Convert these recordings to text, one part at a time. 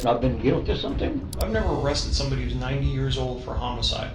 not been guilty of something? I've never arrested somebody who's 90 years old for homicide.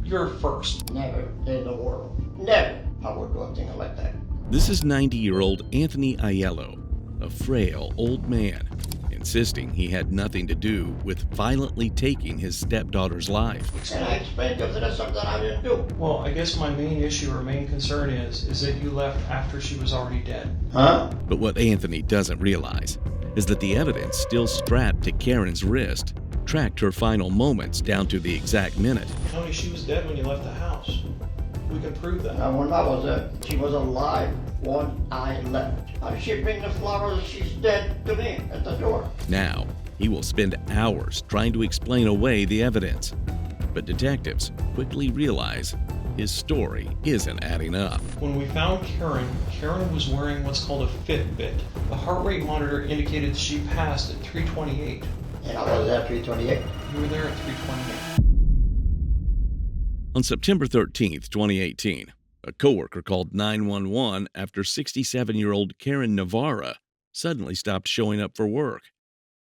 You're a first. Never in the world. Never I would do a thing like that. This is 90-year-old Anthony Aiello, a frail old man, insisting he had nothing to do with violently taking his stepdaughter's life. And I explained to him that's something I didn't do. Well, I guess my main issue or main concern is that you left after she was already dead. Huh? But what Anthony doesn't realize is that the evidence still strapped to Karen's wrist tracked her final moments down to the exact minute. Tony, she was dead when you left the house. We can prove that. Now, when I was there, she was alive when I left. How did she bring the flowers? She's dead to me at the door. Now, he will spend hours trying to explain away the evidence. But detectives quickly realize his story isn't adding up. When we found Karen was wearing what's called a Fitbit. The heart rate monitor indicated she passed at 328. And I was there at 328. You were there at 328. On September 13th, 2018, a coworker called 911 after 67-year-old Karen Navarra suddenly stopped showing up for work.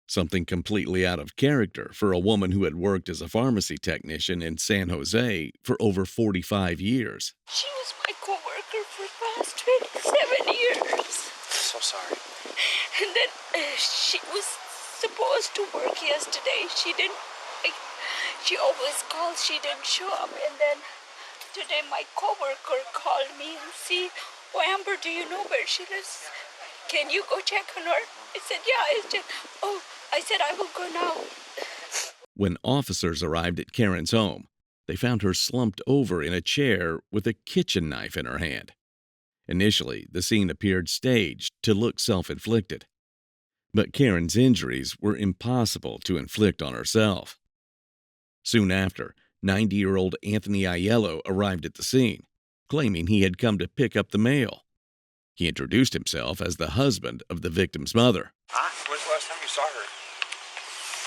Something completely out of character for a woman who had worked as a pharmacy technician in San Jose for over 45 years. She was my coworker for the past 27 years. So sorry. And then she was supposed to work yesterday. She didn't. She always calls. She didn't show up. And then today my coworker called me and see, "Oh, Amber, do you know where she lives? Can you go check on her?" I said, "Yeah, it's just." "Oh," I said, "I will go now." When officers arrived at Karen's home, they found her slumped over in a chair with a kitchen knife in her hand. Initially, the scene appeared staged to look self-inflicted. But Karen's injuries were impossible to inflict on herself. Soon after, 90-year-old Anthony Aiello arrived at the scene, claiming he had come to pick up the mail. He introduced himself as the husband of the victim's mother. When's the last time you saw her?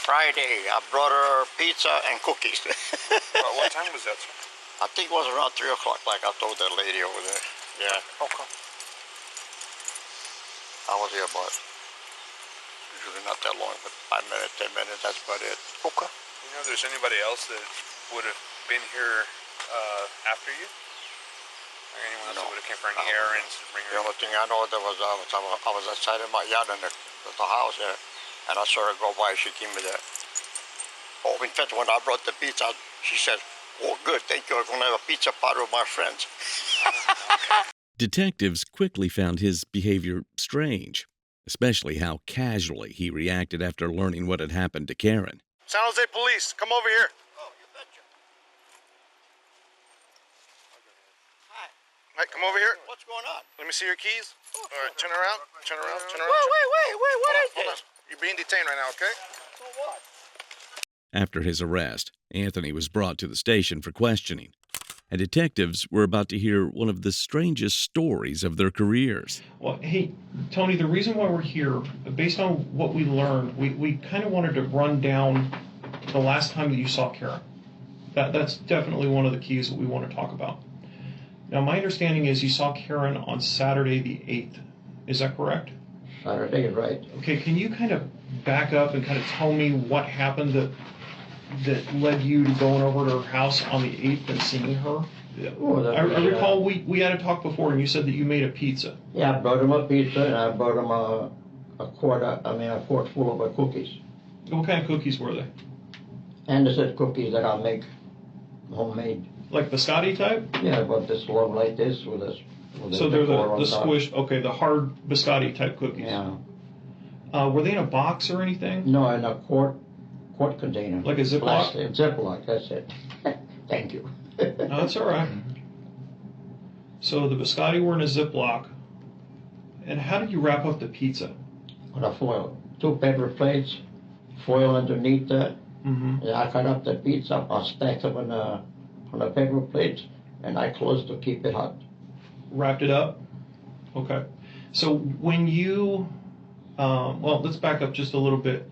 Friday, I brought her pizza and cookies. What time was that, sir? I think it was around 3 o'clock, like I told that lady over there. Yeah. Okay. I was here about, usually not that long, but 5 minutes, 10 minutes, that's about it. Okay. You know if there's anybody else that would have been here after you? Or anyone else that would have came for any errands and bring her? The only thing I know there was, I was outside of my yard in the house there, and I saw her go by. She gave me the. Oh, in fact, when I brought the pizza, she said, "Oh, good, thank you. I'm going to have a pizza party with my friends." Detectives quickly found his behavior strange, especially how casually he reacted after learning what had happened to Karen. San Jose Police, come over here. Oh, you betcha. Hi. All right, come over here. What's going on? Let me see your keys. All right, turn around. Turn around. Turn around. Wait, what is Hold this? on. You're being detained right now, okay? So what? After his arrest, Anthony was brought to the station for questioning, and detectives were about to hear one of the strangest stories of their careers. Well, hey, Tony, the reason why we're here, based on what we learned, we kind of wanted to run down the last time that you saw Karen. That's definitely one of the keys that we want to talk about. Now, my understanding is you saw Karen on Saturday the 8th. Is that correct? Saturday, right. Okay, can you kind of back up and kind of tell me what happened that led you to going over to her house on the 8th and seeing her? Oh, I recall we had a talk before, and you said that you made a pizza. Yeah, I brought him a pizza, and I brought him a quart full of cookies. What kind of cookies were they? And they said cookies that I make homemade. Like biscotti type? Yeah, but this long like this with this. So they're the squish, okay, the hard biscotti type cookies. Yeah. Were they in a box or anything? No, in a quart container. Like a Ziploc? Plastic, Ziploc, that's it. Thank you. No, that's all right. So the biscotti were in a Ziploc. And how did you wrap up the pizza? On a foil. 2 paper plates, foil underneath that. Mm-hmm. And I cut up the pizza, I stacked them on the paper plates, and I closed to keep it hot. Wrapped it up? Okay. So when you, well, let's back up just a little bit.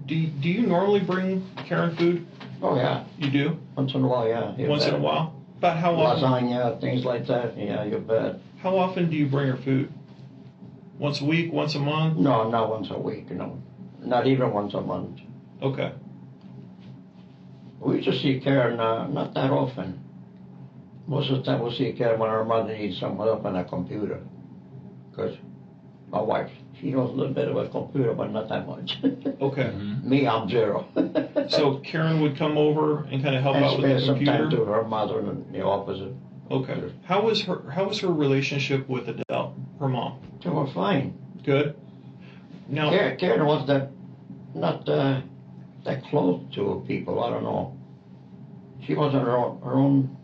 Do you normally bring Karen food? Oh, yeah. You do? Once in a while, yeah. You Once bet. in a while? About how often? Lasagna, things like that, yeah, you bet. How often do you bring her food? Once a week, once a month? No, not once a week, no. not even once a month. Okay. We used to see Karen not that often. Most of the time we'll see Karen when her mother needs some help on a computer. Because my wife, she knows a little bit about computer, but not that much. Okay. Me, I'm zero. So Karen would come over and kind of help out with the spend some computer? time to her mother and the opposite. Okay. How was her relationship with Adele, her mom? They were fine. Good. Now, Karen was not that close to people. I don't know. She was her own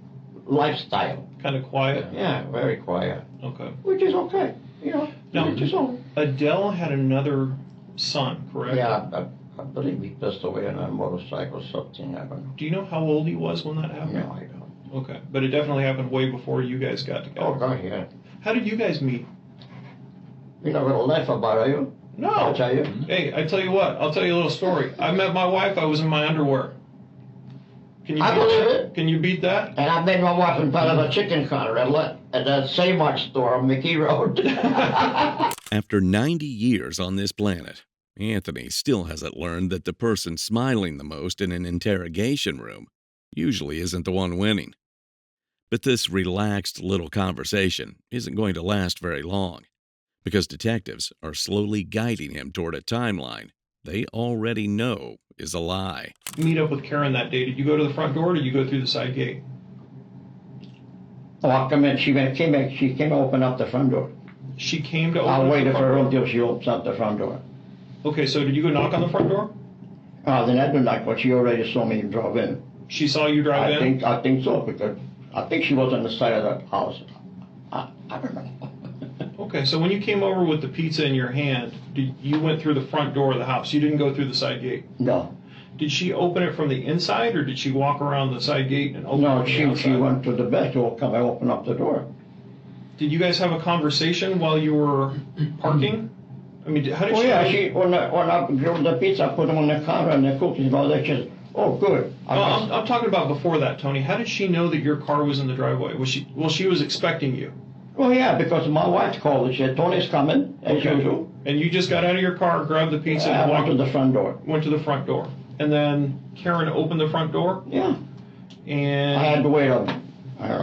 lifestyle. kind of quiet? Yeah, very quiet. Okay. Which is okay. You know, Now, which is all. Adele had another son, correct? Yeah, I believe he passed away on a motorcycle or something. I don't know. Do you know how old he was when that happened? No, I don't. Okay. But it definitely happened way before you guys got together. Oh, God, yeah. How did you guys meet? You're not going to laugh about it, are you? No. I'll tell you. Hey, I tell you what. I'll tell you a little story. I met my wife. I was in my underwear. Can you I beat believe that? it. Can you beat that? And I met my wife in front of a chicken counter at the Save-Mart store on Mickey Road. After 90 years on this planet, Anthony still hasn't learned that the person smiling the most in an interrogation room usually isn't the one winning. But this relaxed little conversation isn't going to last very long, because detectives are slowly guiding him toward a timeline they already know is a lie. Meet up with Karen that day. Did you go to the front door or did you go through the side gate? Oh, I come in. She came to open up the front door. She came to open I up the waited front for her door? until she opens up the front door. Okay, so did you go knock on the front door? Then I didn't like what she already saw me drive in. She saw you drive in? I think so, because I think she was on the side of the house. I don't know. Okay, so when you came over with the pizza in your hand, you went through the front door of the house. You didn't go through the side gate. No. Did she open it from the inside, or did she walk around the side gate and open it No, from the she outside? went to the back to come and open up the door. Did you guys have a conversation while you were parking? I mean, how did Oh she... yeah, when I grilled the pizza, I put them on the counter and the cookies and all that. She said, "Oh, good." I'm talking about before that, Tony. How did she know that your car was in the driveway? She was expecting you. Well, yeah, because my wife called and she said, "Tony's coming," as usual. And you just got out of your car, grabbed the pizza, I and went to the front door. went to the front door. And then Karen opened the front door? Yeah. And... I had to wait a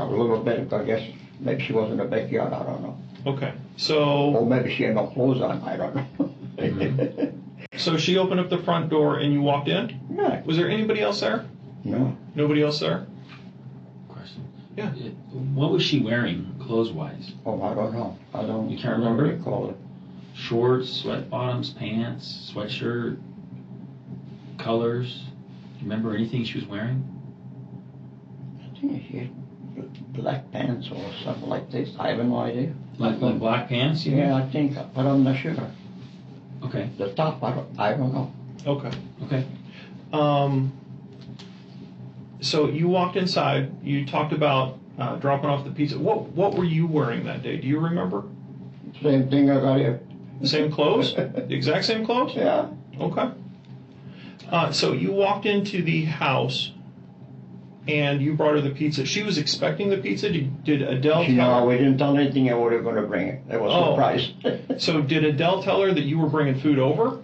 little bit, because I guess maybe she was in the backyard, I don't know. Okay, so... Or maybe she had no clothes on, I don't know. So she opened up the front door and you walked in? Yeah. Was there anybody else there? No. Nobody else there? Question. Yeah. What was she wearing, clothes-wise? Oh, I don't know. You can't remember? I don't recall it. Shorts, sweat bottoms, pants, sweatshirt, colors? Do you remember anything she was wearing? I think she had black pants or something like this. I have no idea. Like black pants? Yeah, I think, but I'm not sure. Okay. The top, I don't know. Okay. Okay. So you walked inside, you talked about dropping off the pizza. What were you wearing that day? Do you remember? Same thing I got here. The same clothes? The exact same clothes? Yeah. Okay. So you walked into the house and you brought her the pizza. She was expecting the pizza. Did Adele tell her? We didn't tell anything I was going to bring it. It was a surprise. So did Adele tell her that you were bringing food over?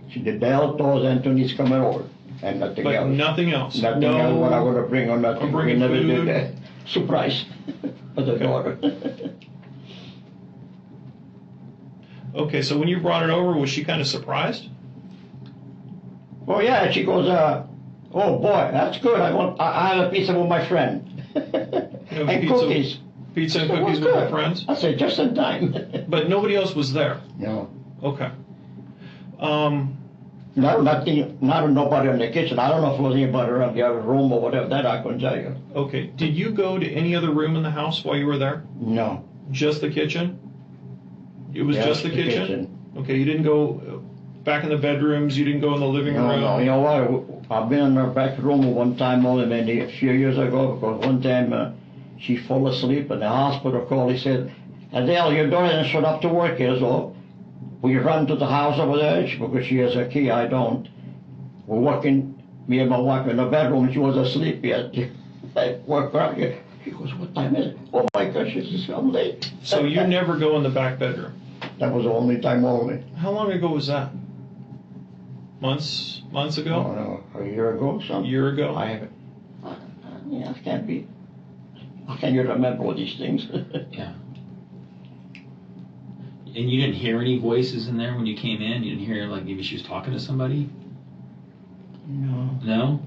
She did. Adele told Anthony's coming over, and nothing But else. nothing else? Nothing else what I'm going to bring or nothing. I'm bringing We never food. did that. Surprise for the daughter. Okay, so when you brought it over, was she kind of surprised? Oh yeah, she goes, "Oh boy, that's good. I have a pizza with my friend." have And pizza- cookies. Pizza and So cookies what's with your good? friends? I said, just in time. But nobody else was there? No. Okay. Not nobody in the kitchen. I don't know if it was anybody around the other room or whatever. That I couldn't tell you. Okay. Did you go to any other room in the house while you were there? No. Just the kitchen? It was just the kitchen? Okay, you didn't go back in the bedrooms, you didn't go in the living room? No, you know what? I've been in her back room one time only maybe a few years ago, because one time she fell asleep and the hospital called. He said, "Adele, your daughter didn't show up to work here, so we run to the house over there because she has a key. I don't. We're working, me and my wife in the bedroom. She was asleep yet. I work around here. She goes, "What time is it?" "Oh my gosh," she says, "I'm late." So you never go in the back bedroom? That was the only time only. How long ago was that? Months Oh, ago? no, a year ago or A something. year ago? I can't be. How can you remember all these things? Yeah. And you didn't hear any voices in there when you came in? You didn't hear, like, maybe she was talking to somebody? No. No?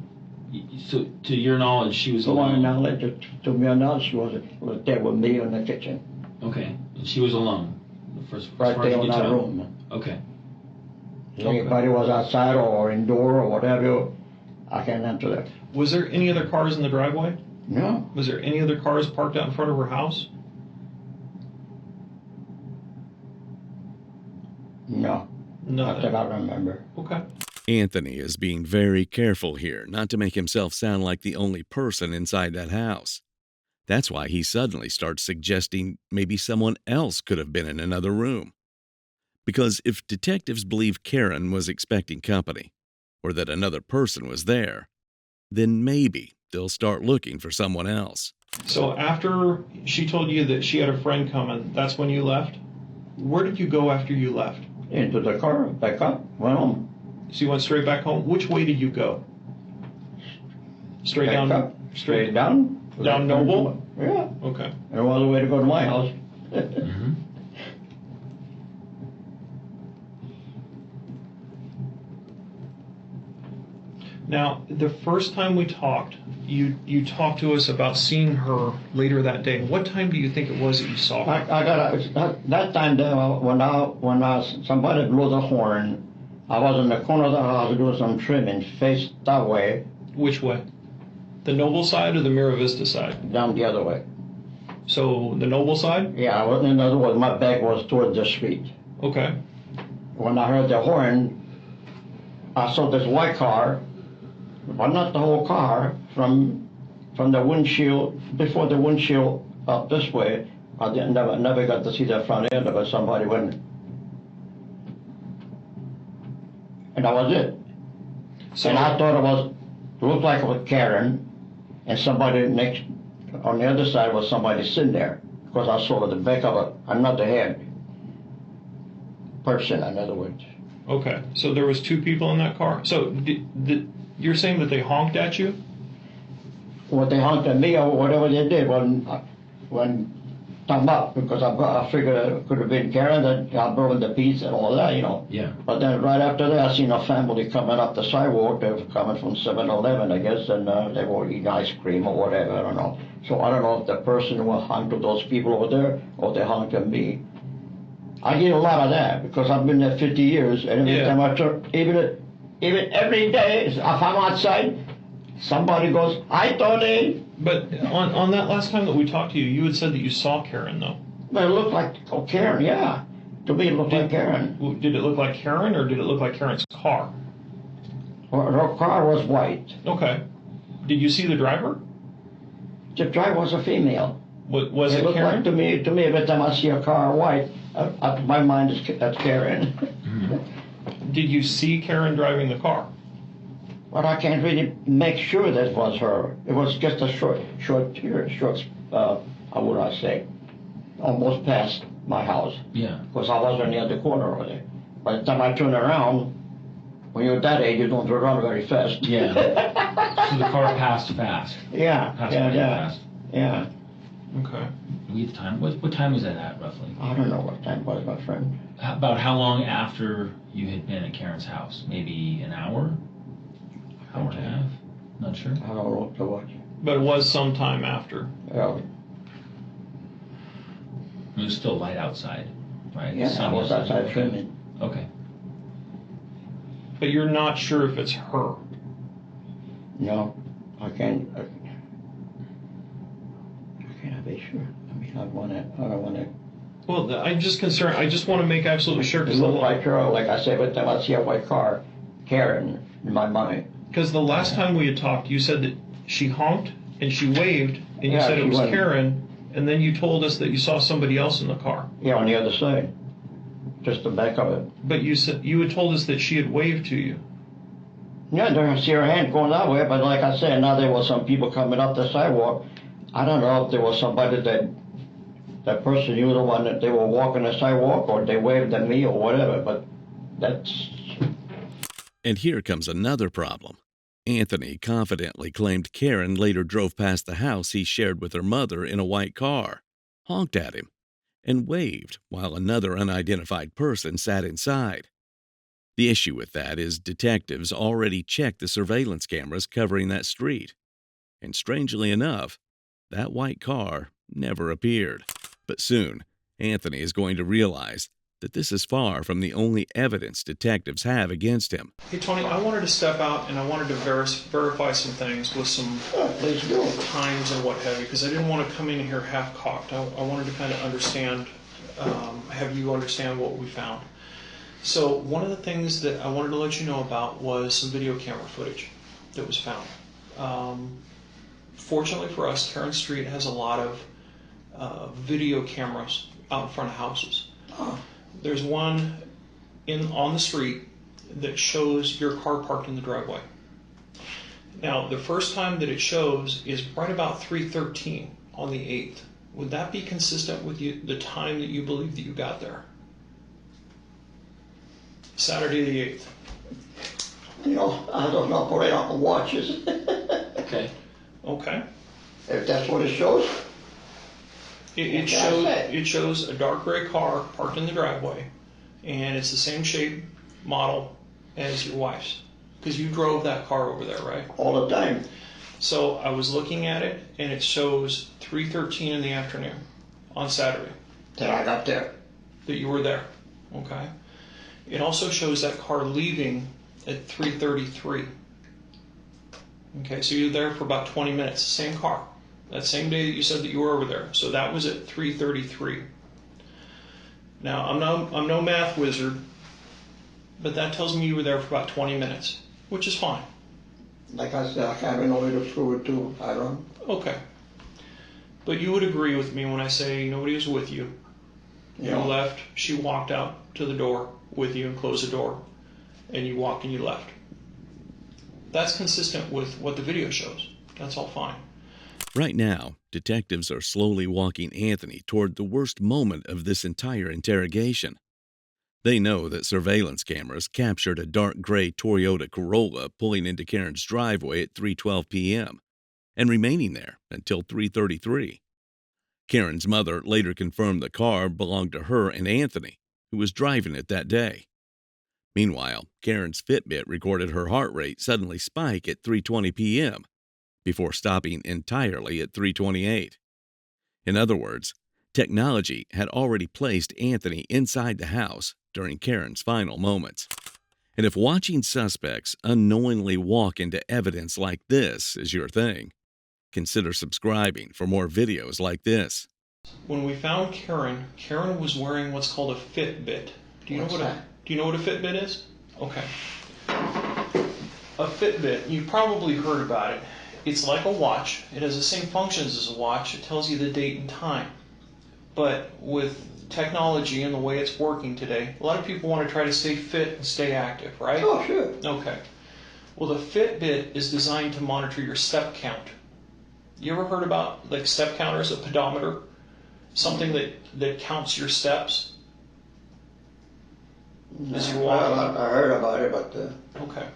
So, to your knowledge, she was To my alone? knowledge, to my knowledge, she was there with me in the kitchen. Okay. And she was alone? As Right far as there you in can that tell? room. Okay. If anybody was outside or indoor or whatever, I can't answer that. Was there any other cars in the driveway? No. Was there any other cars parked out in front of her house? No. Not Nothing. that I remember. Okay. Anthony is being very careful here not to make himself sound like the only person inside that house. That's why he suddenly starts suggesting maybe someone else could have been in another room. Because if detectives believe Karen was expecting company, or that another person was there, then maybe they'll start looking for someone else. So after she told you that she had a friend coming, that's when you left? Where did you go after you left? Into the car, back up, went home. So you went straight back home? Which way did you go? Straight Back down? up, straight down. Down Noble? Yeah. Okay. And all the way to go to my house. Mm-hmm. Now, the first time we talked, you talked to us about seeing her later that day. What time do you think it was that you saw her? I got that time there when somebody blew the horn. I was in the corner of the house doing some trimming, faced that way, Which way? The Noble side or the Mira Vista side? down the other way. So the Noble side? Yeah, in other words, my back was towards the street. Okay. When I heard the horn, I saw this white car, but not the whole car, from the windshield, before the windshield up this way. I never got to see the front end of it. Somebody went, and that was it. So And I thought it looked like it was Karen, and somebody next, on the other side was somebody sitting there, because I saw the back of another head person, in other words. okay. So there was two people in that car. So you're saying that they honked at you? What they honked at me or whatever they did when come up, because I figured it could have been Karen that I brought the beats and all that, Yeah. But then right after that, I seen a family coming up the sidewalk. They were coming from 7-Eleven, I guess, and they were eating ice cream or whatever, I don't know. So I don't know if the person who honked at those people over there or they honked at me. I get a lot of that because I've been there 50 years, and every time I turn, even every day, if I'm outside, somebody goes, "Hi, Tony." But on that last time that we talked to you, you had said that you saw Karen, though. But it looked like Karen, yeah. To me, it looked like Karen. Did it look like Karen, or did it look like Karen's car? Her car was white. Okay. Did you see the driver? The driver was a female. Was it looked Karen? like to me, every time I see a car white, my mind is that's Karen. Did you see Karen driving the car? But I can't really make sure that was her. It was just a short, how would I say, almost past my house. Yeah. Because I wasn't near the corner of it. By the time I turned around, when you're that age, you don't run very fast. Yeah. So the car passed fast. Yeah, Passed yeah, pretty yeah, fast. yeah. Okay. We have time. What time was that at, roughly? I don't know what time it was, my friend. About how long after you had been at Karen's house? Maybe an hour? Hour and a half? Not sure. I don't know what to watch. But it was some time after. Yeah, It was still light outside, right? yeah, I Sunny was outside Okay. trimming. Okay. But you're not sure if it's her. No, I can't be sure. I mean, I don't want to. Well, I'm just concerned. I just want to make absolutely sure It looked like her, like I said, every time I see a white car, Karen, in my mind. because the last time we had talked, you said that she honked and she waved, and you Yeah, said it she was went. Karen, and then you told us that you saw somebody else in the car. Yeah, on the other side, just the back of it. But you said you had told us that she had waved to you. Yeah, I see her hand going that way, but like I said, now there was some people coming up the sidewalk. I don't know if there was somebody that person knew the one that they were walking the sidewalk, or they waved at me or whatever, but that's... And here comes another problem. Anthony confidently claimed Karen later drove past the house he shared with her mother in a white car, honked at him, and waved while another unidentified person sat inside. The issue with that is detectives already checked the surveillance cameras covering that street. And strangely enough, that white car never appeared. But soon, Anthony is going to realize that this is far from the only evidence detectives have against him. Hey, Tony, I wanted to step out and I wanted to verify some things with some times and what have you, because I didn't want to come in here half-cocked. I wanted to kind of understand, have you understand what we found. So one of the things that I wanted to let you know about was some video camera footage that was found. Fortunately for us, Karen Street has a lot of video cameras out in front of houses. There's one on the street that shows your car parked in the driveway. Now, the first time that it shows is right about 3:13 on the 8th. Would that be consistent with the time that you believe that you got there? Saturday the 8th. You know, I don't know, put it on the watches. Okay. Okay. If that's what it shows. It shows a dark gray car parked in the driveway, and it's the same shape, model as your wife's, because you drove that car over there, right? All the time. So I was looking at it, and it shows 3:13 in the afternoon on Saturday Till I got there. that you were there. Okay. It also shows that car leaving at 3:33. Okay, so you're there for about 20 minutes. Same car. That same day that you said that you were over there. So that was at 3:33. Now, I'm no math wizard, but that tells me you were there for about 20 minutes, which is fine. Like I said, I can't know where to prove it to. I don't. Okay. But you would agree with me when I say nobody was with you. You left, she walked out to the door with you and closed the door, and you walked and you left. That's consistent with what the video shows. That's all fine. Right now, detectives are slowly walking Anthony toward the worst moment of this entire interrogation. They know that surveillance cameras captured a dark gray Toyota Corolla pulling into Karen's driveway at 3:12 p.m. and remaining there until 3:33. Karen's mother later confirmed the car belonged to her and Anthony, who was driving it that day. Meanwhile, Karen's Fitbit recorded her heart rate suddenly spike at 3:20 p.m. before stopping entirely at 3:28. In other words, technology had already placed Anthony inside the house during Karen's final moments. And if watching suspects unknowingly walk into evidence like this is your thing, consider subscribing for more videos like this. When we found Karen, Karen was wearing what's called a Fitbit. Do you know what a Fitbit is? Okay. A Fitbit, you've probably heard about it. It's like a watch. It has the same functions as a watch. It tells you the date and time. But with technology and the way it's working today, a lot of people want to try to stay fit and stay active, right? Oh, sure. Okay. Well, the Fitbit is designed to monitor your step count. You ever heard about like step counters, a pedometer? Something that counts your steps as you walk? Well, I heard about it, but... Okay.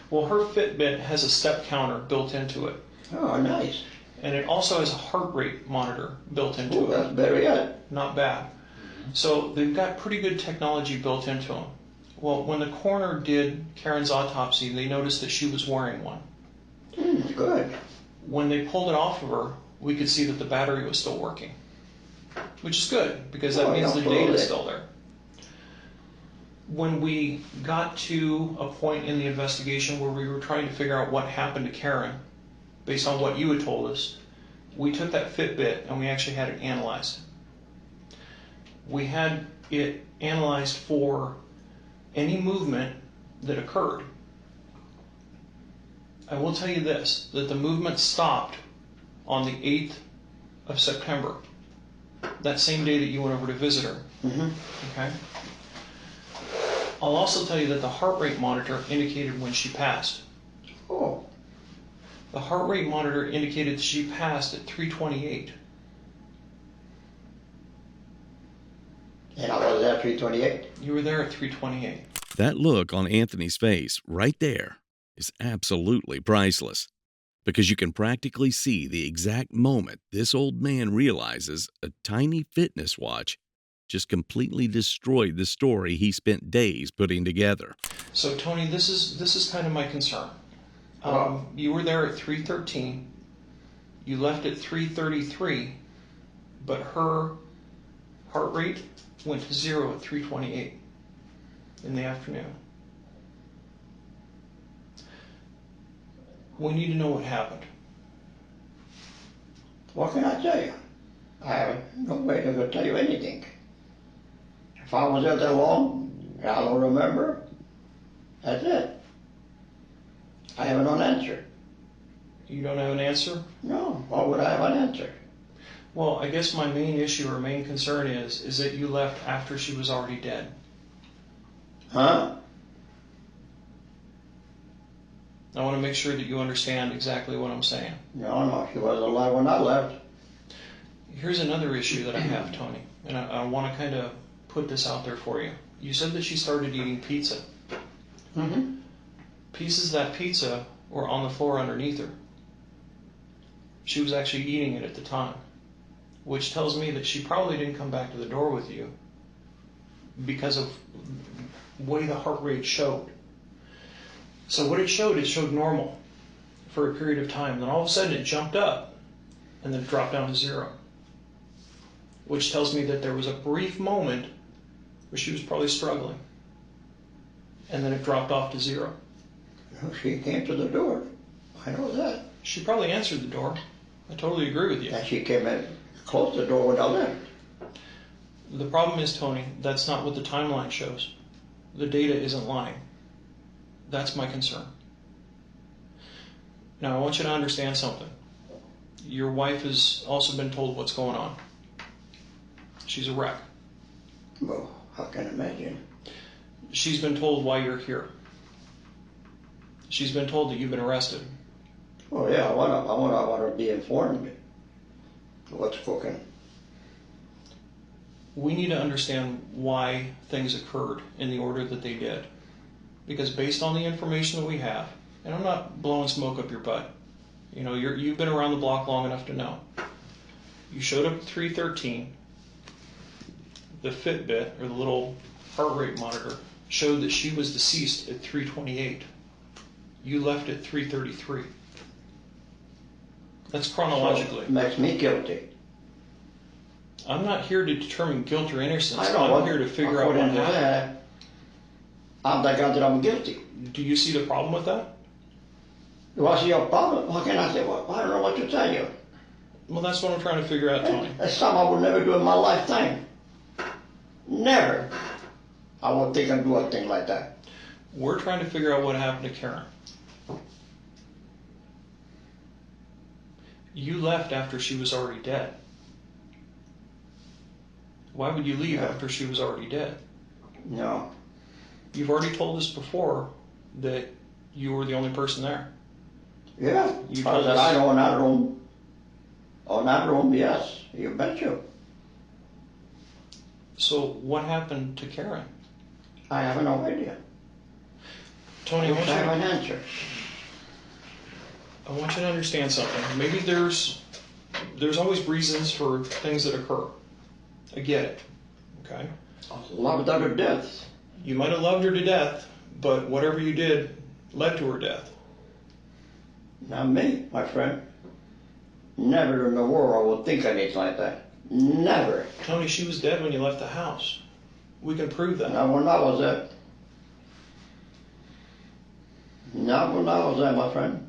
Well, her Fitbit has a step counter built into it. Oh, nice. And it also has a heart rate monitor built into it. That's better yet. Not bad. So they've got pretty good technology built into them. Well, when the coroner did Karen's autopsy, they noticed that she was wearing one. Good. When they pulled it off of her, we could see that the battery was still working, which is good because that means the data is still there. When we got to a point in the investigation where we were trying to figure out what happened to Karen, based on what you had told us, we took that Fitbit and we actually had it analyzed. We had it analyzed for any movement that occurred. I will tell you this, that the movement stopped on the 8th of September, that same day that you went over to visit her. Okay? I'll also tell you that the heart rate monitor indicated when she passed. Oh. The heart rate monitor indicated that she passed at 3:28. And I was there at 3:28. You were there at 3:28. That look on Anthony's face right there is absolutely priceless, because you can practically see the exact moment this old man realizes a tiny fitness watch just completely destroyed the story he spent days putting together. So Tony, this is kind of my concern. You were there at 3:13. You left at 3:33, but her heart rate went to 0 at 3:28 in the afternoon. We need to know what happened. What can I tell you? I have no way to tell you anything. If I was there that long, I don't remember. That's it. I have no answer. You don't have an answer? No, why would I have an answer? Well, I guess my main issue or main concern is that you left after she was already dead. Huh? I want to make sure that you understand exactly what I'm saying. No, she wasn't alive when I left. Here's another issue that I have, Tony, and I want to kind of put this out there for you. You said that she started eating pizza. Mm-hmm. Pieces of that pizza were on the floor underneath her. She was actually eating it at the time, which tells me that she probably didn't come back to the door with you because of the way the heart rate showed. So what it showed normal for a period of time. Then all of a sudden it jumped up and then dropped down to 0, which tells me that there was a brief moment where she was probably struggling, and then it dropped off to 0. She came to the door. I know that. She probably answered the door. I totally agree with you. And she came in, closed the door when I left. The problem is, Tony, that's not what the timeline shows. The data isn't lying. That's my concern. Now, I want you to understand something. Your wife has also been told what's going on. She's a wreck. Well, I can imagine. She's been told why you're here. She's been told that you've been arrested. Oh yeah, I want to be informed of what's cooking. We need to understand why things occurred in the order that they did. Because based on the information that we have, and I'm not blowing smoke up your butt, you know, you've been around the block long enough to know. You showed up at 3:13. The Fitbit, or the little heart rate monitor, showed that she was deceased at 3:28. You left at 3:33. That's chronologically. So it makes me guilty. I'm not here to determine guilt or innocence. I'm here to figure out what happened. I'm the guy that I'm guilty. Do you see the problem with that? Do I see your problem? How can I say, well, I don't know what to tell you. Well, that's what I'm trying to figure out, Tony. That's something I would never do in my lifetime. Never. I would think I'd do a thing like that. We're trying to figure out what happened to Karen. You left after she was already dead. Why would you leave after she was already dead? No. You've already told us before that you were the only person there. Yeah. You told that us. I know in that room. Oh, that room, yes. You betcha. So what happened to Karen? I have no idea. Tony, I have an answer. I want you to understand something. Maybe there's always reasons for things that occur. I get it. Okay? I loved her to death. You might have loved her to death, but whatever you did led to her death. Not me, my friend. Never in the world I would think anything like that. Never. Tony, she was dead when you left the house. We can prove that. Not when I was there. Not when I was there, my friend.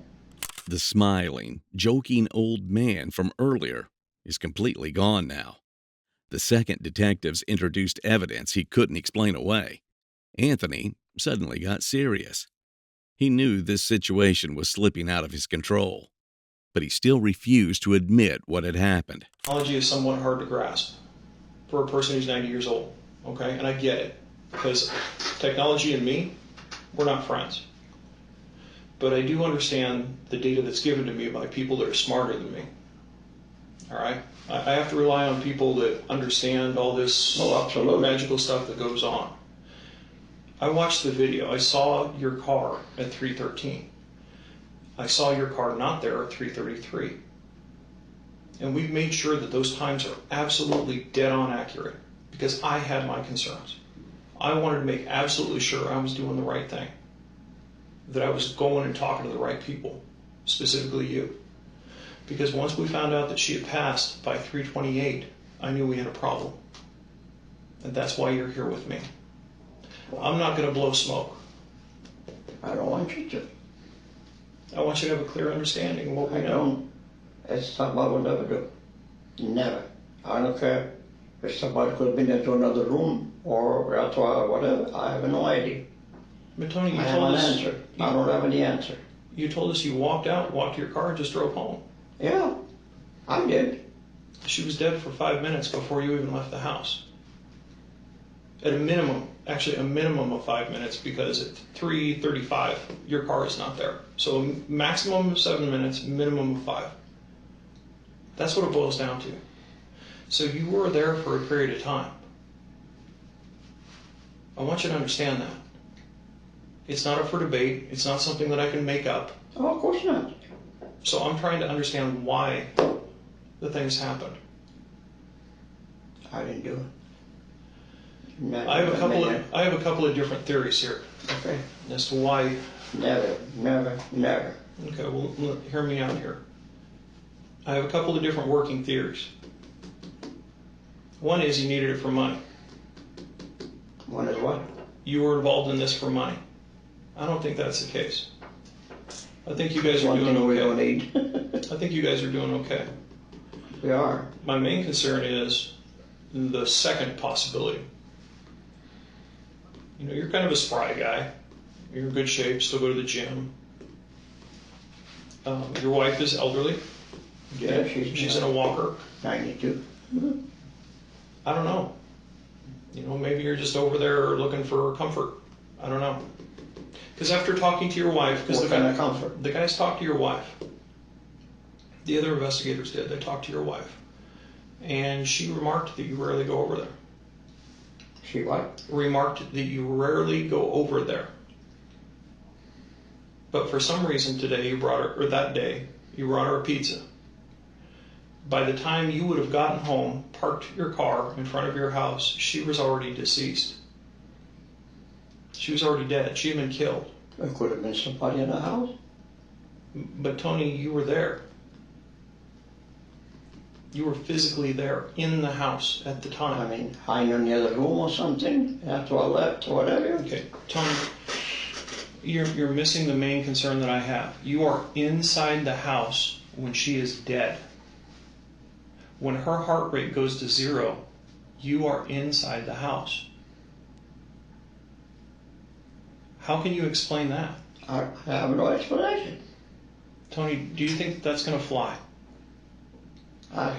The smiling, joking old man from earlier is completely gone now. The second detectives introduced evidence he couldn't explain away. Anthony suddenly got serious. He knew this situation was slipping out of his control, but he still refused to admit what had happened. Technology is somewhat hard to grasp for a person who's 90 years old, okay? And I get it, because technology and me, we're not friends. But I do understand the data that's given to me by people that are smarter than me, all right? I have to rely on people that understand all this magical stuff that goes on. I watched the video. I saw your car at 3:13. I saw your car not there at 3:33. And we've made sure that those times are absolutely dead on accurate because I had my concerns. I wanted to make absolutely sure I was doing the right thing, that I was going and talking to the right people, specifically you. Because once we found out that she had passed by 3:28, I knew we had a problem. And that's why you're here with me. I'm not going to blow smoke. I don't want you to. I want you to have a clear understanding of what we I know. don't. It's something I would never do. Never. I don't care if somebody could have been into another room or elsewhere or whatever. I have no idea. But Tony, you I have told an us answer. I don't have any answer. you told us you walked out, walked to your car, and just drove home. Yeah, I did. She was dead for 5 minutes before you even left the house. At a minimum, actually a minimum of 5 minutes, because at 3:35 your car is not there. So a maximum of 7 minutes, minimum of 5. That's what it boils down to. So you were there for a period of time. I want you to understand that. It's not up for debate. It's not something that I can make up. Oh, of course not. So I'm trying to understand why the things happened. I didn't do it. Never, I have never. a couple of different theories here Okay. as to why. Never, never, never. Okay, well, hear me out here. I have a couple of different working theories. One is you needed it for money. One is what? You were involved in this for money. I don't think that's the case. I think you guys are One doing thing we don't okay. need. I think you guys are doing okay. We are. My main concern is the second possibility. You know, you're kind of a spry guy. You're in good shape, still go to the gym. Your wife is elderly. Yeah, She's in a walker. 92. I don't know. You know, maybe you're just over there looking for comfort. I don't know. Because after talking to your wife, because What kind of comfort? the guys talked to your wife. The other investigators did. They talked to your wife. And she remarked that you rarely go over there. She what? Remarked that you rarely go over there. But for some reason today you brought her, or that day, you brought her a pizza. By the time you would have gotten home, parked your car in front of your house, she was already deceased. She was already dead. She had been killed. There could have been somebody in the house. But Tony, you were there. You were physically there in the house at the time. I mean, hiding in the other room or something after I left or whatever. Okay, Tony, you're missing the main concern that I have. You are inside the house when she is dead. When her heart rate goes to 0, you are inside the house. How can you explain that? I have no explanation. Tony, do you think that's going to fly? I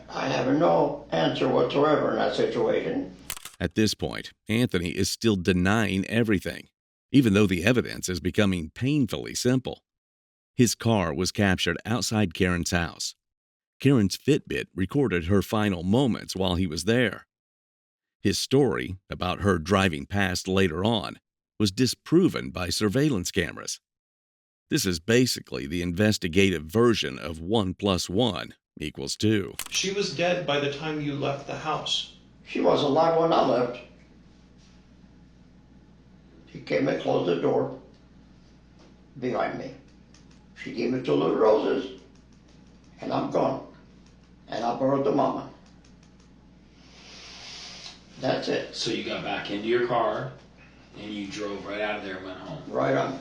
have no answer whatsoever in that situation. At this point, Anthony is still denying everything, even though the evidence is becoming painfully simple. His car was captured outside Karen's house. Karen's Fitbit recorded her final moments while he was there. His story about her driving past later on was disproven by surveillance cameras. This is basically the investigative version of 1 + 1 = 2. She was dead by the time you left the house. She was alive when I left. She came and closed the door behind me. She gave me 2 little roses, and I'm gone. And I borrowed the mama. That's it. So you got back into your car and you drove right out of there and went home. Right on.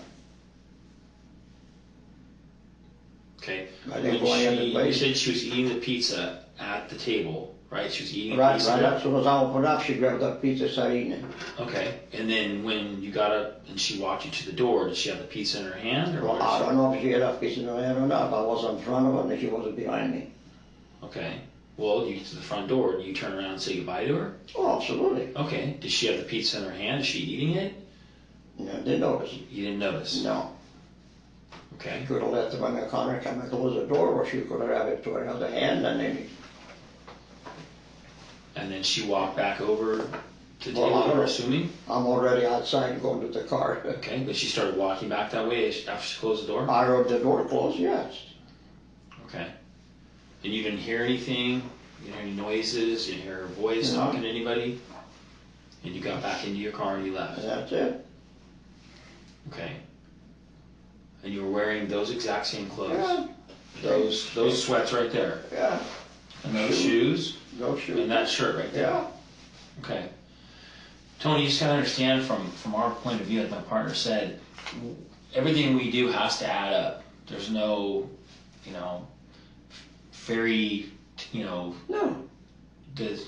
Okay. I didn't go any other You place. said she was eating the pizza at the table, right? She was eating Right, pizza. right. As soon as I opened up, she grabbed that pizza, started eating it. Okay. And then when you got up and she walked you to the door, did she have the pizza in her hand? Or Well, I don't know if she had that pizza in her hand or not. I was in front of her, and she wasn't behind me. Okay. Well, you get to the front door and you turn around and say goodbye to her? Oh, absolutely. Okay. Did she have the pizza in her hand? Is she eating it? No, didn't notice. You didn't notice? No. Okay. Could have left it by my corner, come and close the door, or she could have had it to her other hand, and then And then she walked back over to Well, deal with I her, don't- assuming? I'm already outside going to the car. Okay, but she started walking back that way after she closed the door? I heard the door close, yes. Okay. And you didn't hear anything? You didn't hear any noises? You didn't hear her voice No. talking to anybody? And you got back into your car and you left? And that's it. Okay. And you were wearing those exact same clothes? Yeah. Those sweats right there? Yeah. And those shoes? No shoes. And that shirt right there? Yeah. Okay. Tony, you just gotta understand from our point of view, like my partner said, everything we do has to add up. There's no, fairy, No.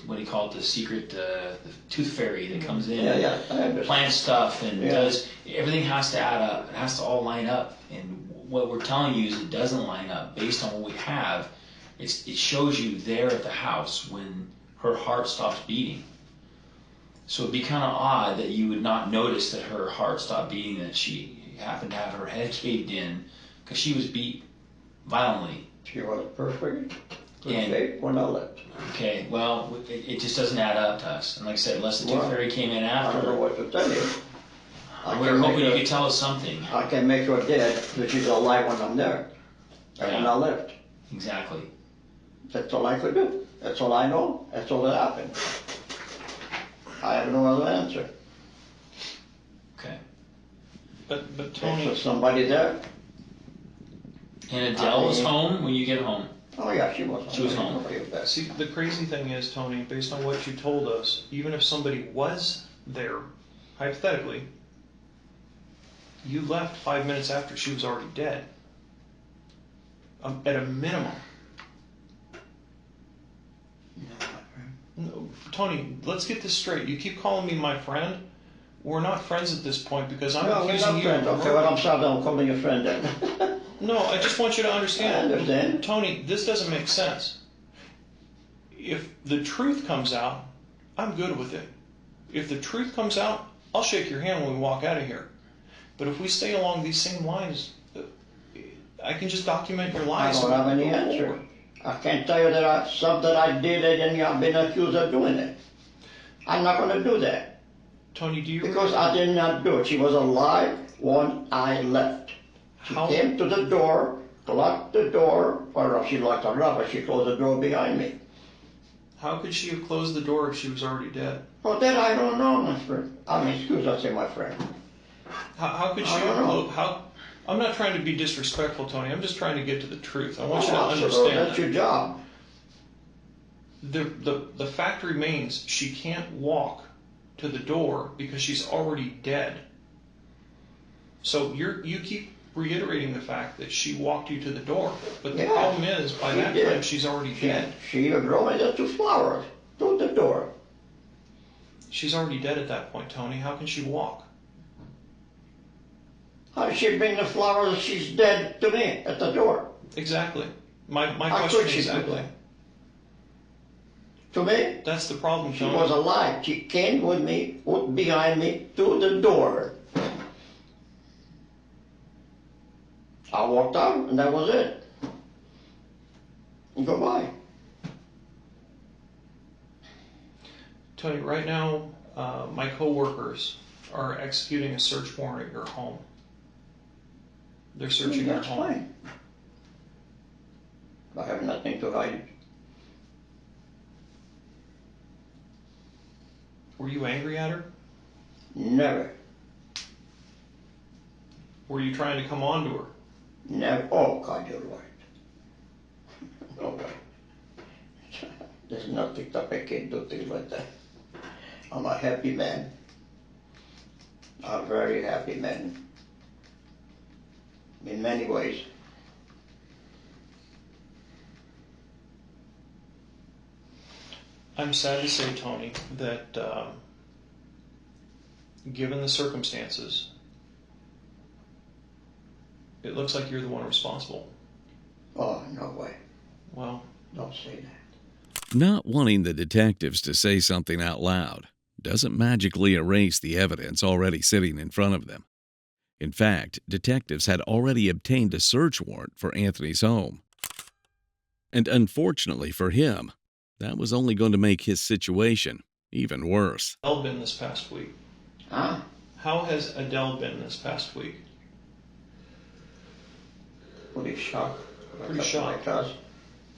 what do you call it, the secret, the tooth fairy that comes in Yeah, and yeah. I understand. plans stuff and Yeah. does, everything has to add up. It has to all line up. And what we're telling you is it doesn't line up based on what we have. It shows you there at the house when her heart stops beating. So it'd be kind of odd that you would not notice that her heart stopped beating, that she happened to have her head caved in, because she was beat violently. She was perfect. Good And- shape when I left. Okay, well, it just doesn't add up to us. And like I said, unless the tooth Well, fairy came in I after, don't know what to tell you. we were hoping you could tell us something. I can make her dead, but she's alive when I'm there. And when Yeah. I left. Exactly. That's all I could do. That's all I know. That's all that happened. I have no other answer. Okay. But Tony, Was somebody there? And Adele was home when you get home. Oh yeah, she was. She was home. Nobody was there. see, the crazy thing is, Tony, based on what you told us, even if somebody was there, hypothetically, you left 5 minutes after she was already dead. At a minimum. No, Tony, let's get this straight. You keep calling me my friend. We're not friends at this point because I'm No, we're accusing not you friends. of Okay, well, I'm murder. sorry, I'm calling you a friend then. No, I just want you to I understand. understand. Tony, this doesn't make sense. If the truth comes out, I'm good with it. If the truth comes out, I'll shake your hand when we walk out of here. But if we stay along these same lines, I can just document your I lies. don't have any answer. I can't tell you that something I did and I've been accused of doing it. I'm not going to do that. Tony, do you Because I did not do it. She was alive when I left. She How- came to the door, locked the door, or she locked it up, but she closed the door behind me. How could she have closed the door if she was already dead? Well, that I don't know, my friend. I mean, excuse, I say my friend. How could she I have don't know. closed? I'm not trying to be disrespectful, Tony. I'm just trying to get to the truth. I want you to Oh, absolutely, understand that's that. your job. The fact remains she can't walk to the door because she's already dead. So you keep reiterating the fact that she walked you to the door, but the Yeah, problem is by she that did. time she's already dead. She drove me the 2 flowers to the door. She's already dead at that point, Tony. How can she walk? How did she bring the flowers? She's dead to me at the door. Exactly. My How question could she do exactly. that? To me, That's the problem, she Tony. was alive. She came with me, behind me, to the door. I walked out, and that was it. And goodbye. Tony, right now, my coworkers are executing a search warrant at your home. They're searching your That's home. fine. I have nothing to hide. Were you angry at her? Never. Were you trying to come on to her? Never. Oh, God, you're right. No way. There's nothing that I can do things like that. I'm a happy man. A very happy man. In many ways. I'm sad to say, Tony, that given the circumstances, it looks like you're the one responsible. Oh, no way. Well, Don't say that. Not wanting the detectives to say something out loud doesn't magically erase the evidence already sitting in front of them. In fact, detectives had already obtained a search warrant for Anthony's home. And unfortunately for him, that was only going to make his situation Even worse, Adele been this past week? Huh? How has Adele been this past week? Pretty shocked. Pretty shocked. Like us,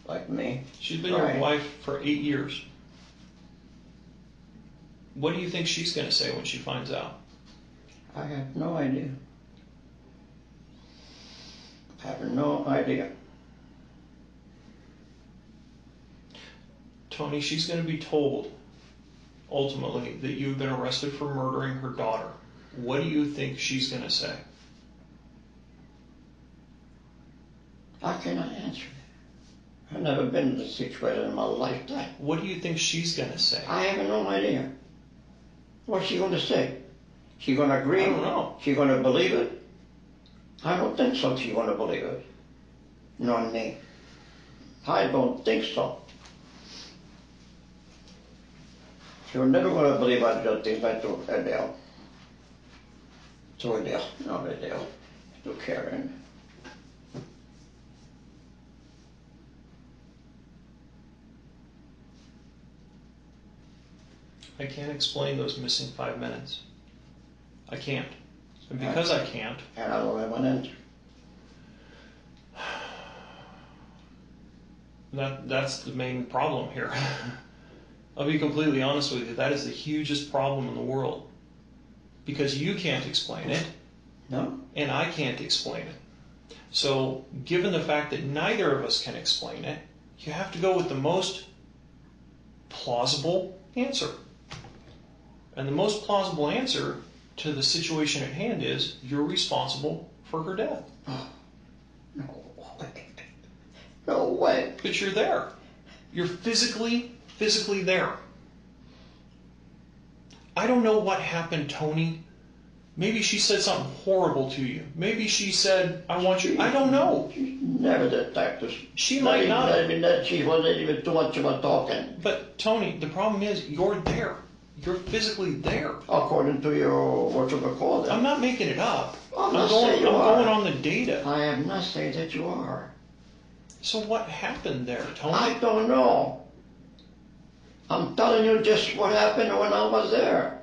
like me. She's been your wife for 8 years. What do you think she's going to say when she finds out? I have no idea. I have no idea. Tony, she's going to be told, ultimately, that you've been arrested for murdering her daughter. What do you think she's going to say? How can I answer that? I've never been in this situation in my lifetime. What do you think she's going to say? I have no idea. What's she going to say? She going to agree? I don't know. She going to believe it? I don't think so. She's going to believe it. Not me. I don't think so. She was never going to believe I did things I told Adele. To Adele, not Adele. To Karen. I can't explain those missing 5 minutes. I can't. And because I can't... And I don't have an answer. That's the main problem here. I'll be completely honest with you. That is the hugest problem in the world. Because you can't explain it. No? And I can't explain it. So, given the fact that neither of us can explain it, you have to go with the most plausible answer. And the most plausible answer to the situation at hand is you're responsible for her death. Oh, no way. No way. But you're there. You're physically there. I don't know what happened, Tony. Maybe she said something horrible to you. Maybe she said, I want you. I don't know. She never did that to She might not have. I mean, that she wasn't even too much of a talking. But, Tony, the problem is you're there. You're physically there. According to your, what you call it. I'm not making it up. I'm going on the data. I am not saying that you are. So what happened there, Tony? I don't know. I'm telling you just what happened when I was there.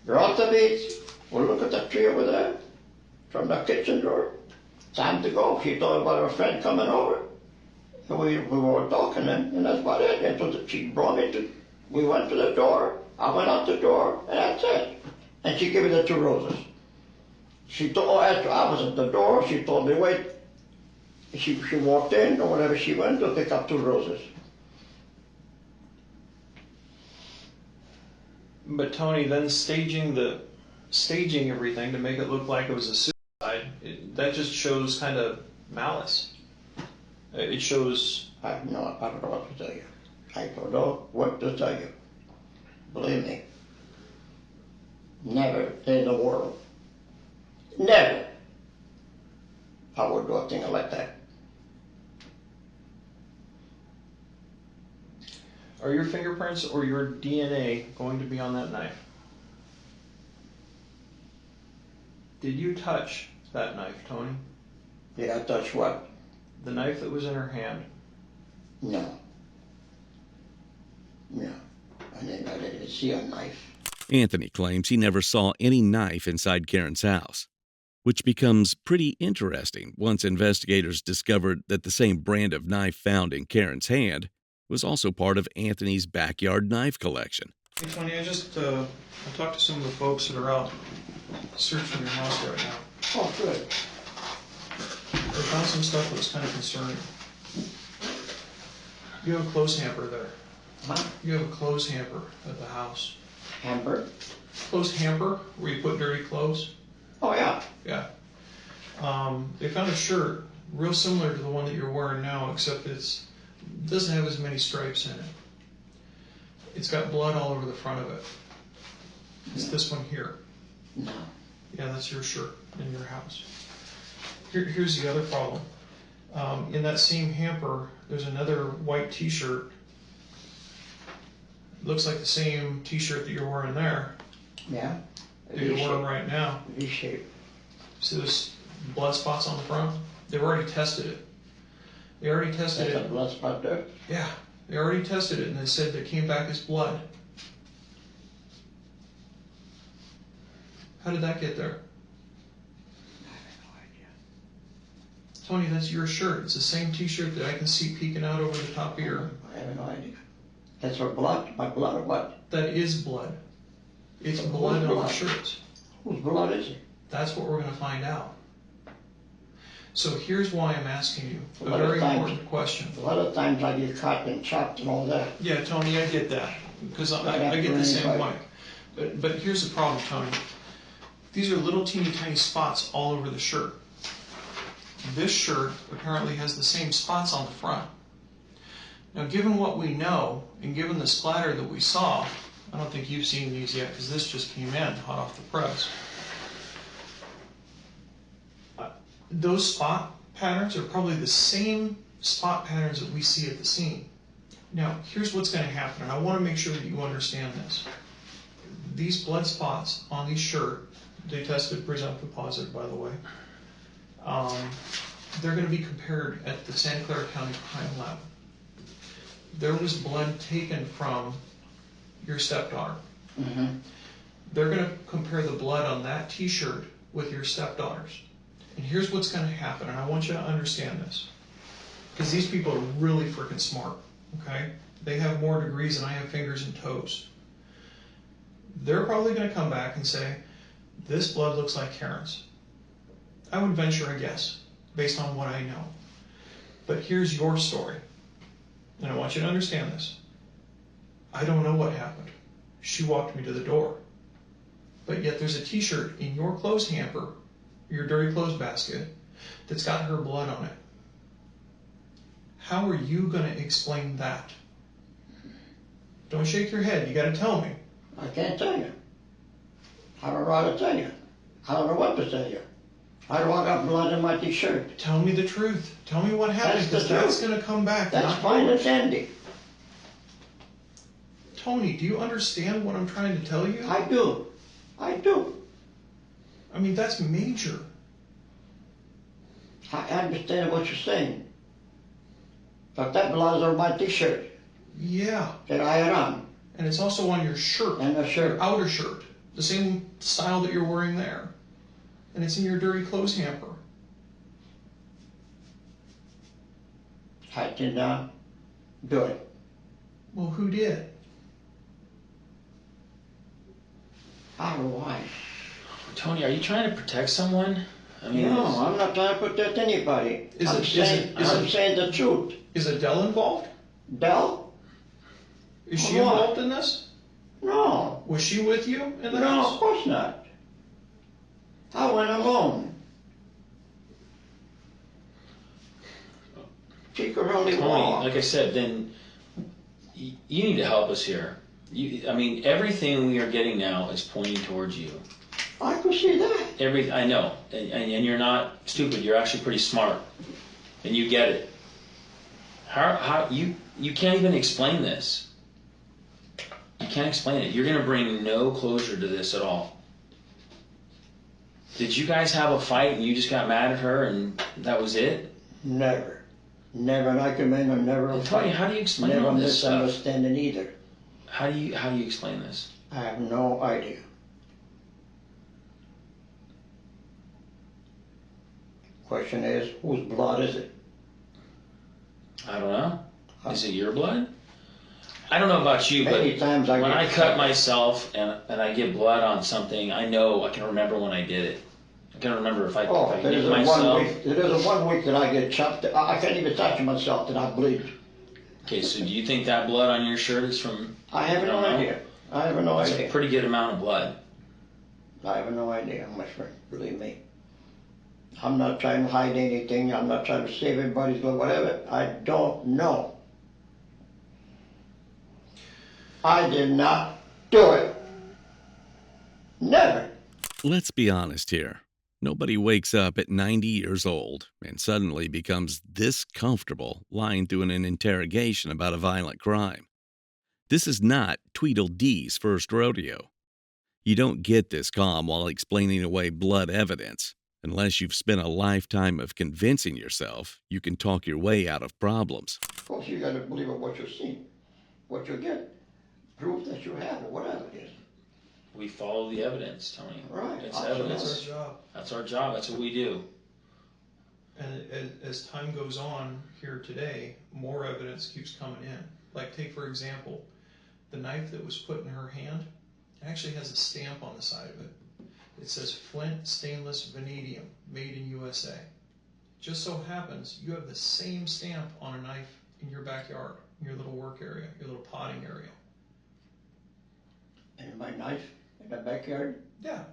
You're off the beach. Well, look at that tree over there. From the kitchen door. Time to go. She told about her friend coming over. And we were talking, and that's about it. And so she brought me to, we went to the door. I went out the door, and that's it. And she gave me the 2 roses. She told, after I was at the door, she told me, wait. She walked in, or whatever she went, to pick up 2 roses. But Tony, then staging everything to make it look like it was a suicide, that just shows kind of malice. It shows... I don't know what to tell you. I don't know what to tell you. Believe me. Never in the world. Never. I would do a thing like that. Are your fingerprints or your DNA going to be on that knife? Did you touch that knife, Tony? Did I touch what? The knife that was in her hand. No. No. I didn't see a knife. Anthony claims he never saw any knife inside Karen's house, which becomes pretty interesting once investigators discovered that the same brand of knife found in Karen's hand was also part of Anthony's backyard knife collection. Hey, Tony, I talked to some of the folks that are out searching your house right now. Oh, good. They found some stuff that was kind of concerning. You have a clothes hamper there. Huh? You have a clothes hamper at the house. Hamper? Clothes hamper, where you put dirty clothes? Oh, yeah. Yeah. They found a shirt real similar to the one that you're wearing now, except it doesn't have as many stripes in it. It's got blood all over the front of it. It's this one here. No. Yeah, that's your shirt in your house. Here's the other problem. In that same hamper, there's another white t-shirt. Looks like the same t-shirt that you're wearing there. Yeah. That you're wearing right now. V-shape. See those blood spots on the front? They've already tested it. They already tested That's it. a blood spot there? Yeah, they already tested it, and they said it came back as blood. How did that get there? I have no idea. Tony, that's your shirt. It's the same t-shirt that I can see peeking out over the top of your... I have no idea. That's her blood? My blood or what? That is blood. It's blood on the shirt. Whose blood is it? That's what we're going to find out. So here's why I'm asking you a A lot of very times- important question. A lot of times I get cut and chopped and all that. Yeah, Tony, I get that, because I Not get the same anybody. way. But here's the problem, Tony. These are little teeny tiny spots all over the shirt. This shirt apparently has the same spots on the front. Now, given what we know, and given the splatter that we saw, I don't think you've seen these yet, because this just came in hot off the press. Those spot patterns are probably the same spot patterns that we see at the scene. Now, here's what's going to happen, and I want to make sure that you understand this. These blood spots on these shirt, they tested presumptive positive, by the way. They're going to be compared at the Santa Clara County Crime Lab. There was blood taken from your stepdaughter. Mm-hmm. They're going to compare the blood on that t-shirt with your stepdaughter's. And here's what's going to happen, and I want you to understand this. Because these people are really freaking smart, okay? They have more degrees than I have fingers and toes. They're probably going to come back and say, this blood looks like Karen's. I would venture a guess, based on what I know. But here's your story. And I want you to understand this. I don't know what happened. She walked me to the door. But yet there's a t-shirt in your clothes hamper, your dirty clothes basket, that's got her blood on it. How are you going to explain that? Don't shake your head. You got to tell me. I can't tell you. I don't know how to tell you. I don't know what to tell you. I don't got blood in my t-shirt. Tell me the truth. Tell me what happened, That's the because that's truth. going to come back. That's not fine yours. and dandy. Tony, do you understand what I'm trying to tell you? I do. I do. I mean, that's major. I understand what you're saying. But that blood is on my t-shirt Yeah. that I had on. And it's also on your shirt, And the shirt. your outer shirt, the same style that you're wearing there. And it's in your dirty clothes hamper. I did not do it. Well, who did? I don't know why. Tony, are you trying to protect someone? I mean, No, I'm not trying to protect anybody. Is I'm it- saying the truth. Is Adele involved? Del? Is she What? involved in this? No. Was she with you in the No, house? of course not. I went alone. She could only Tony, walk. like I said, then you need to help us here. I mean, everything we are getting now is pointing towards you. I could see that. I know, and you're not stupid. You're actually pretty smart, and you get it. How you can't even explain this. You can't explain it. You're gonna bring no closure to this at all. Did you guys have a fight and you just got mad at her and that was it? Never. Never an argument or never a Well, Tony, fight. how do you explain Never all this stuff? misunderstanding either. How do you explain this? I have no idea. Question is, whose blood is it? I don't know. Is it your blood? I don't know about you, but Many times when get I cut myself and I get blood on something, I know I can remember when I did it. I can remember if I there hit is a myself. there is a 1 week that I get chopped. I can't even touch myself that I bleed. Okay, so do you think that blood on your shirt is from? I have no don't know. idea. I have no That's a idea. pretty good amount of blood. I have no idea, my friend. Believe me. I'm not trying to hide anything. I'm not trying to save everybody's blood, whatever. I don't know. I did not do it. Never. Let's be honest here. Nobody wakes up at 90 years old and suddenly becomes this comfortable lying through an interrogation about a violent crime. This is not Tweedledee's first rodeo. You don't get this calm while explaining away blood evidence. Unless you've spent a lifetime of convincing yourself you can talk your way out of problems. Of course, you got to believe in what you've seen, what you get, proof that you have, or whatever it is. We follow the evidence, Tony. Right. It's Absolutely. evidence. That's our job. That's our job. That's what we do. And as time goes on here today, more evidence keeps coming in. Like, take for example, the knife that was put in her hand actually has a stamp on the side of it. It says Flint Stainless Vanadium, made in USA. Just so happens you have the same stamp on a knife in your backyard, in your little work area, your little potting area. And my knife in the backyard. Yeah.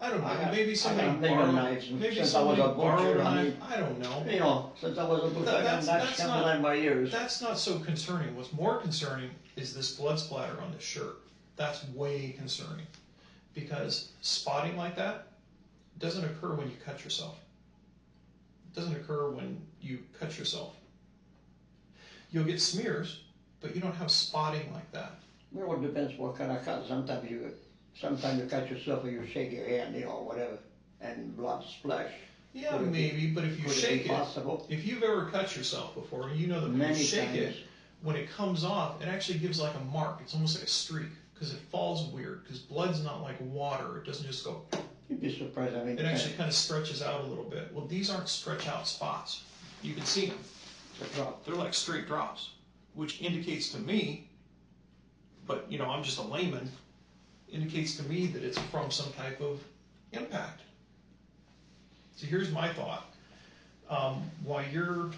I don't know. I got- maybe I somebody got bigger borrowed. knives Maybe since I was somebody a butcher, borrowed a I knife. mean- I don't know. You know, since I was a butcher, That's that's not- coming in my ears. That's not so concerning. What's more concerning is this blood splatter on the shirt. That's way concerning. Because spotting like that doesn't occur when you cut yourself. It doesn't occur when you cut yourself. You'll get smears, but you don't have spotting like that. Well, it depends what kind of cut. Sometimes you cut yourself or you shake your hand, you know, whatever, and blood splash. Yeah, Could it be- maybe, but if you could it shake be it, possible? if you've ever cut yourself before, you know that when Many you shake times. it, when it comes off, it actually gives like a mark. It's almost like a streak because it falls weird. Because blood's not like water; it doesn't just go. You'd be surprised. I mean, It actually kind of stretches out a little bit. Well, these aren't stretch out spots. You can see them. the drop. They're like straight drops, which indicates to me, but you know, I'm just a layman, indicates to me that it's from some type of impact. So here's my thought. While you're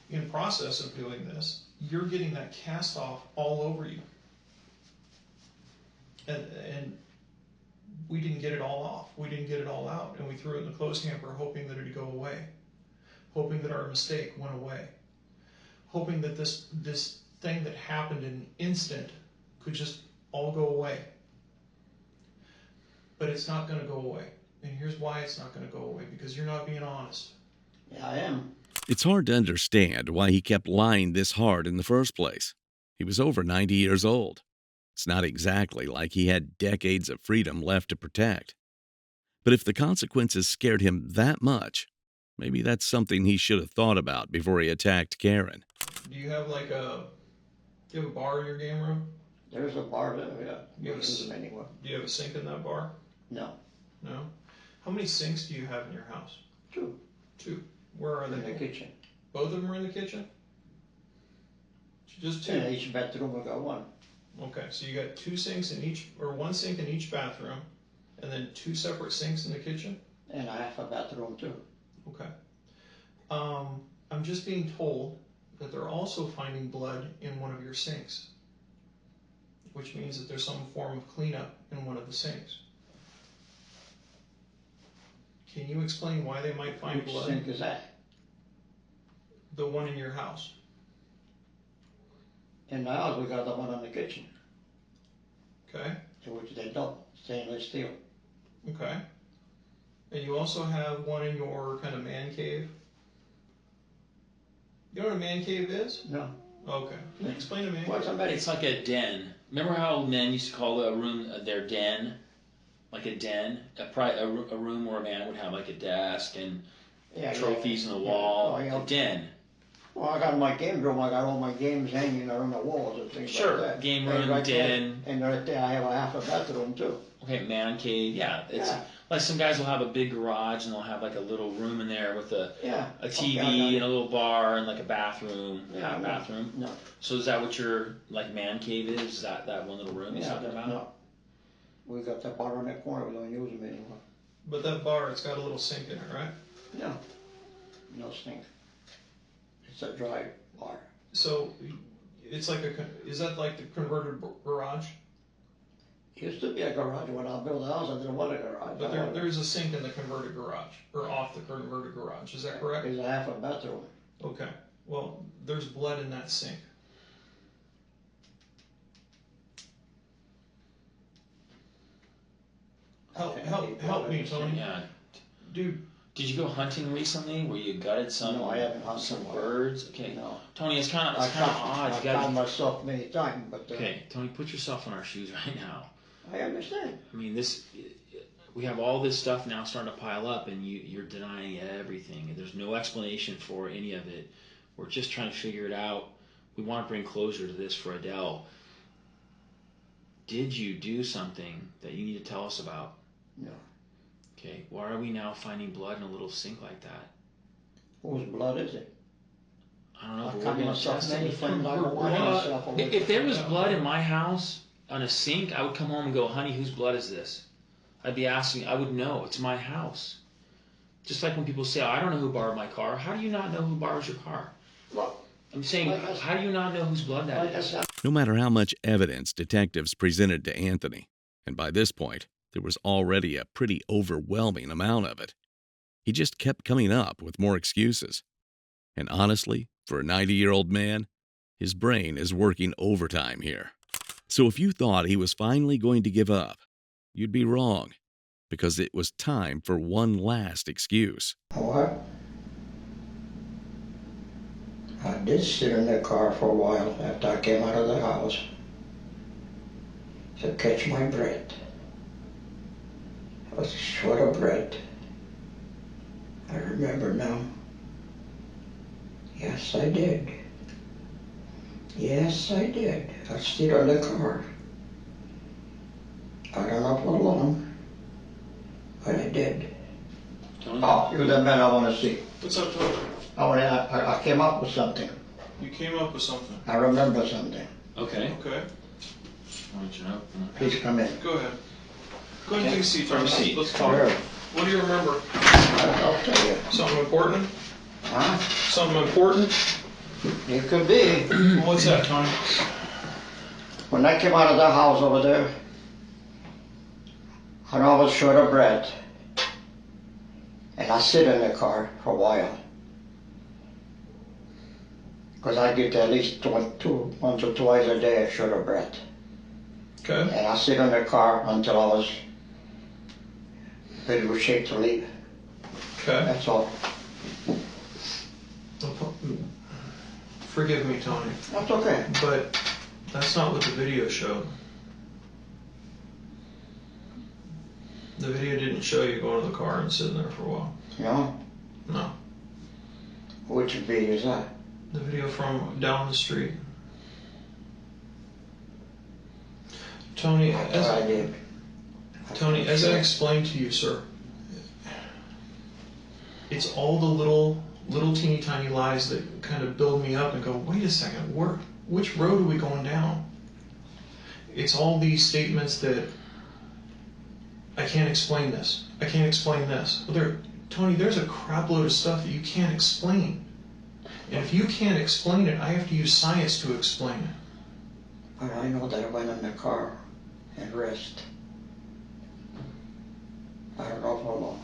in process of doing this, you're getting that cast off all over you. And we didn't get it all off. We didn't get it all out. And we threw it in the clothes hamper hoping that it'd go away. Hoping that our mistake went away. Hoping that this thing that happened in an instant could just all go away. But it's not going to go away. And here's why it's not going to go away. Because you're not being honest. Yeah, I am. It's hard to understand why he kept lying this hard in the first place. He was over 90 years old. It's not exactly like he had decades of freedom left to protect. But if the consequences scared him that much, maybe that's something he should have thought about before he attacked Karen. Do you have like do you have a bar in your game room? There's a bar there, yeah. You have a Use them anywhere. Do you have a sink in that bar? No. No? How many sinks do you have in your house? 2. 2. Where are In they? the kitchen. Both of them are in the kitchen? Just 2? Yeah, each bedroom I got one. Okay, so you got 2 sinks in each, or 1 sink in each bathroom, and then 2 separate sinks in the kitchen? And I have a bathroom too. Okay. I'm just being told that they're also finding blood in one of your sinks, which means that there's some form of cleanup in one of the sinks. Can you explain why they might find Which blood? sink is that? The one in your house. In the house we got the one in the kitchen, Okay? which they double, stainless steel. Okay. And you also have one in your kind of man cave. You know what a man cave is? No. Okay. Can you explain a man What's cave? a medic? It's like a den. Remember how men used to call a room their den? Like a den? A room where a man would have like a desk and Yeah, trophies yeah. on the wall. Oh, yeah. A den. Well, I got my game room. I got all my games hanging around the walls and things Sure, like that. game And room, right den. There, and right there I have a half a bathroom too. Okay, man cave. Yeah, it's Yeah. like some guys will have a big garage and they'll have like a little room in there with a Yeah. TV Okay, I got and a little bar and like a bathroom, Yeah, half no. bathroom. No. So is that what your like man cave is? Is that one little room you're Yeah, talking about? no. We got that bar in that corner. We don't use them anymore. But that bar, it's got a little sink in it, right? No. No stink. It's a dry bar. So it's like is that like the converted garage? Used to be a garage. When I built the house, I didn't want a garage. But there's a sink in the converted garage, or off the converted garage. Is that correct? It's a half a bathroom. Okay. Well, there's blood in that sink. Help me, Tony. Yeah. Dude, Did you go hunting recently where you gutted some No, I haven't hunted some in a while. birds? Okay. No. Tony, it's kind of I odd. You I've gotta found myself many times, but Okay, Tony, put yourself in our shoes right now. I understand. I mean, we have all this stuff now starting to pile up, and you're denying everything. There's no explanation for any of it. We're just trying to figure it out. We want to bring closure to this for Adele. did you do something that you need to tell us about? No. Okay, why are we now finding blood in a little sink like that? Whose blood is it? I don't know, I but we're cut going to myself test many it. times. I don't wash myself away. If there was blood in my house on a sink, I would come home and go, honey, whose blood is this? I'd be asking, I would know, it's my house. Just like when people say, I don't know who borrowed my car. How do you not know who borrows your car? Well, I'm saying, how do you not know whose blood that is? No matter how much evidence detectives presented to Anthony, and by this point, there was already a pretty overwhelming amount of it, he just kept coming up with more excuses. And honestly, for a 90-year-old man, his brain is working overtime here. So if you thought he was finally going to give up, you'd be wrong, because it was time for one last excuse. What? I did sit in the car for a while after I came out of the house to catch my breath. I was short of breath. I remember now. Yes, I did. Yes, I did. I stayed in the car. I don't know for long, but I did. Oh, you're the man I want to see. What's up, Tony? I came up with something. You came up with something. I remember something. Okay. Okay. Why don't you know? Please come in. Go ahead. Go ahead and take a seat, Tony. Have a seat. Let's talk. Sure. What do you remember? I'll tell you. Something important? Huh? Something important? It could be. What's that, Tony? When I came out of the house over there, I know I was short of breath. And I sit in the car for a while. Because I get at least once or twice a day short of breath. Okay. And I sit in the car until I was ready to shake to leave. Okay. That's all. Forgive me, Tony, That's okay. but that's not what the video showed. The video didn't show you going to the car and sitting there for a while. No? No. Which video is that? The video from down the street. Tony, I did. Tony, as I explained to you, sir, it's all the little teeny tiny lies that kind of build me up and go, wait a second, which road are we going down? It's all these statements that I can't explain this. I can't explain this. Well, Tony, there's a crap load of stuff that you can't explain. And if you can't explain it, I have to use science to explain it. But I know that I went in the car and rest. I don't know how long.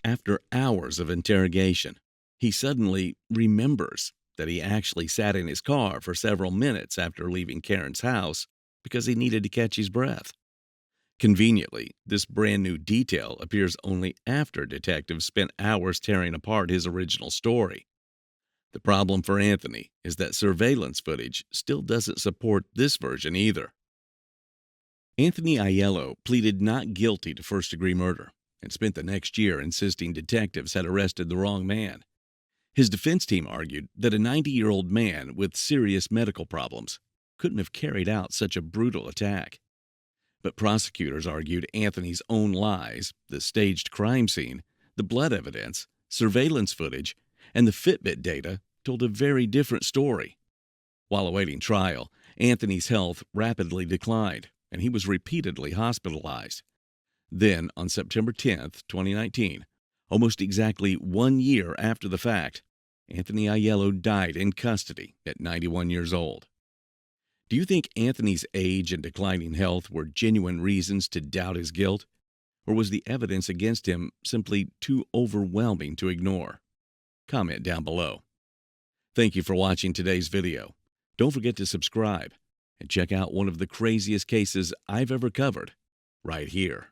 After hours of interrogation, he suddenly remembers that he actually sat in his car for several minutes after leaving Karen's house because he needed to catch his breath. Conveniently, this brand new detail appears only after detectives spent hours tearing apart his original story. The problem for Anthony is that surveillance footage still doesn't support this version either. Anthony Aiello pleaded not guilty to first-degree murder and spent the next year insisting detectives had arrested the wrong man. His defense team argued that a 90-year-old man with serious medical problems couldn't have carried out such a brutal attack. But prosecutors argued Anthony's own lies, the staged crime scene, the blood evidence, surveillance footage, and the Fitbit data told a very different story. While awaiting trial, Anthony's health rapidly declined, and he was repeatedly hospitalized. Then, on September 10, 2019, almost exactly 1 year after the fact, Anthony Aiello died in custody at 91 years old. Do you think Anthony's age and declining health were genuine reasons to doubt his guilt? Or was the evidence against him simply too overwhelming to ignore? Comment down below. Thank you for watching today's video. Don't forget to subscribe and check out one of the craziest cases I've ever covered right here.